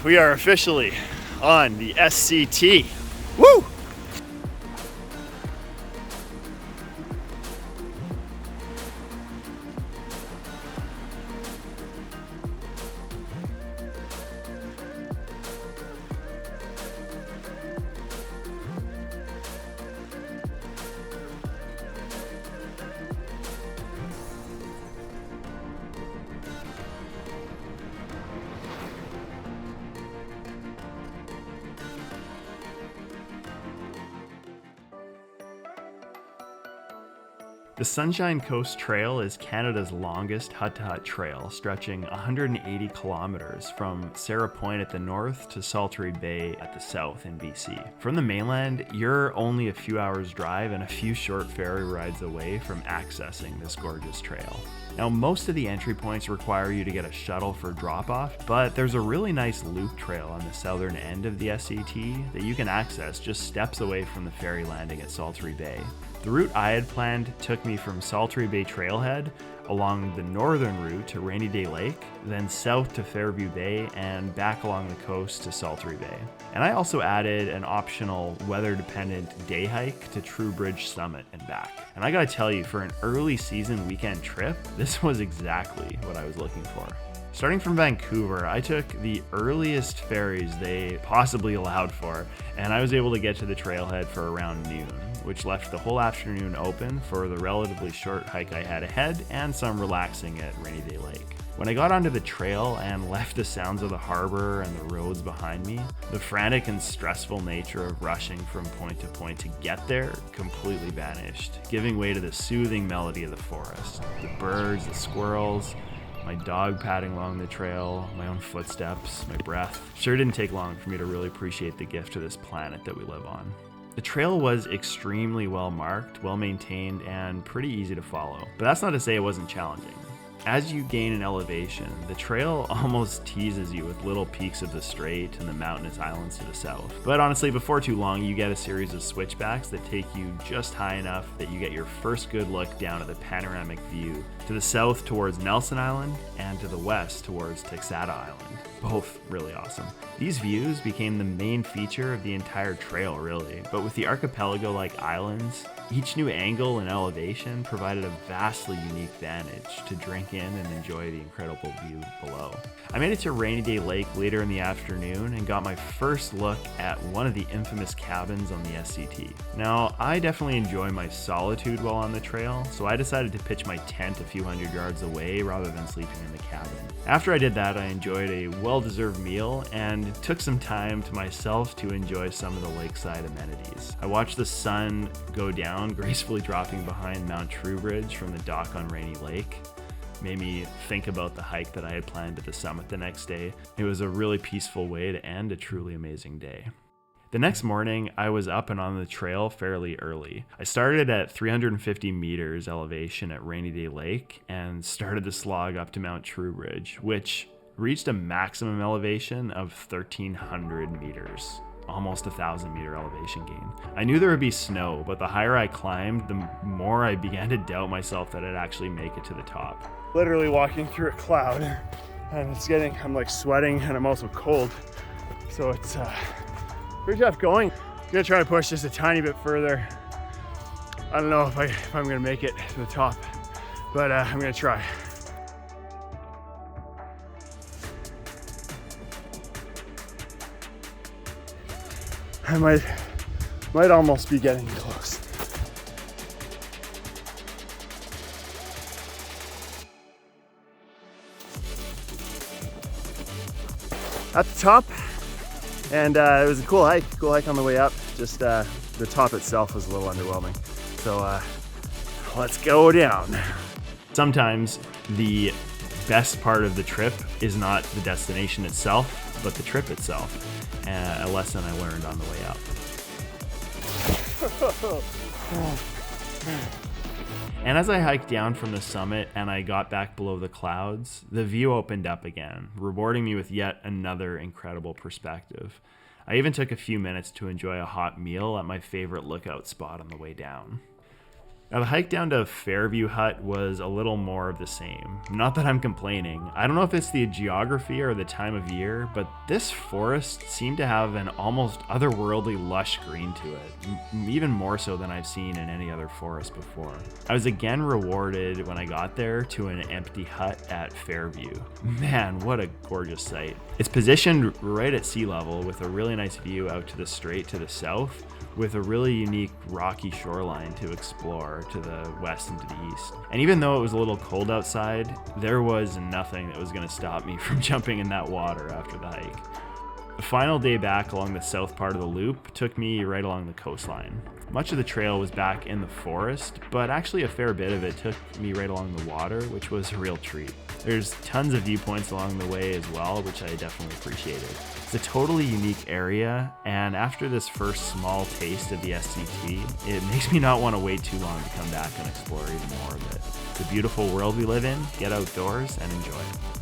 we are officially on the SCT. Woo! The Sunshine Coast Trail is Canada's longest hut-to-hut trail, stretching 180 kilometers from Sara Point at the north to Saltery Bay at the south in BC. From the mainland, you're only a few hours drive and a few short ferry rides away from accessing this gorgeous trail. Now, most of the entry points require you to get a shuttle for drop-off, but there's a really nice loop trail on the southern end of the SCT that you can access just steps away from the ferry landing at Saltery Bay. The route I had planned took me from Saltery Bay Trailhead along the northern route to Rainy Day Lake, then south to Fairview Bay, and back along the coast to Saltery Bay. And I also added an optional weather-dependent day hike to Troubridge Summit and back. And I gotta tell you, for an early season weekend trip, this was exactly what I was looking for. Starting from Vancouver, I took the earliest ferries they possibly allowed for, and I was able to get to the trailhead for around noon, which left the whole afternoon open for the relatively short hike I had ahead and some relaxing at Rainy Day Lake. When I got onto the trail and left the sounds of the harbor and the roads behind me, the frantic and stressful nature of rushing from point to point to get there completely vanished, giving way to the soothing melody of the forest. The birds, the squirrels, my dog padding along the trail, my own footsteps, my breath. Sure didn't take long for me to really appreciate the gift to this planet that we live on. The trail was extremely well marked, well maintained, and pretty easy to follow. But that's not to say it wasn't challenging. As you gain in elevation, the trail almost teases you with little peaks of the strait and the mountainous islands to the south. But honestly, before too long, you get a series of switchbacks that take you just high enough that you get your first good look down at the panoramic view to the south towards Nelson Island and to the west towards Texada Island. Both really awesome. These views became the main feature of the entire trail, really, but with the archipelago-like islands, each new angle and elevation provided a vastly unique vantage to drink in and enjoy the incredible view below. I made it to Rainy Day Lake later in the afternoon and got my first look at one of the infamous cabins on the SCT. Now, I definitely enjoy my solitude while on the trail, so I decided to pitch my tent a few hundred yards away rather than sleeping in the cabin. After I did that, I enjoyed a well-deserved meal and took some time to myself to enjoy some of the lakeside amenities. I watched the sun go down, gracefully dropping behind Mount Trubridge from the dock on Rainy Lake. Made me think about the hike that I had planned at the summit the next day. It was a really peaceful way to end a truly amazing day. The next morning, I was up and on the trail fairly early. I started at 350 meters elevation at Rainy Day Lake and started the slog up to Mount Trubridge, which reached a maximum elevation of 1,300 meters. Almost 1,000 meter elevation gain. I knew there would be snow, but the higher I climbed, the more I began to doubt myself that I'd actually make it to the top. Literally walking through a cloud, and I'm like sweating, and I'm also cold. So it's pretty tough going. I'm gonna try to push just a tiny bit further. I don't know if I'm gonna make it to the top, but I'm gonna try. I might almost be getting close. At the top, and it was a cool hike on the way up. Just the top itself was a little underwhelming. So let's go down. Sometimes the best part of the trip is not the destination itself, but the trip itself. A lesson I learned on the way up. And as I hiked down from the summit and I got back below the clouds, the view opened up again, rewarding me with yet another incredible perspective. I even took a few minutes to enjoy a hot meal at my favorite lookout spot on the way down. Now, the hike down to Fairview Hut was a little more of the same. Not that I'm complaining. I don't know if it's the geography or the time of year, but this forest seemed to have an almost otherworldly lush green to it, even more so than I've seen in any other forest before. I was again rewarded when I got there to an empty hut at Fairview. Man, what a gorgeous sight. It's positioned right at sea level with a really nice view out to the strait to the south, with a really unique rocky shoreline to explore to the west and to the east. And even though it was a little cold outside, there was nothing that was going to stop me from jumping in that water after the hike. The final day back along the south part of the loop took me right along the coastline. Much of the trail was back in the forest, but actually a fair bit of it took me right along the water, which was a real treat. There's tons of viewpoints along the way as well, which I definitely appreciated. It's a totally unique area, and after this first small taste of the SCT, it makes me not want to wait too long to come back and explore even more of it. It's a beautiful world we live in. Get outdoors and enjoy it.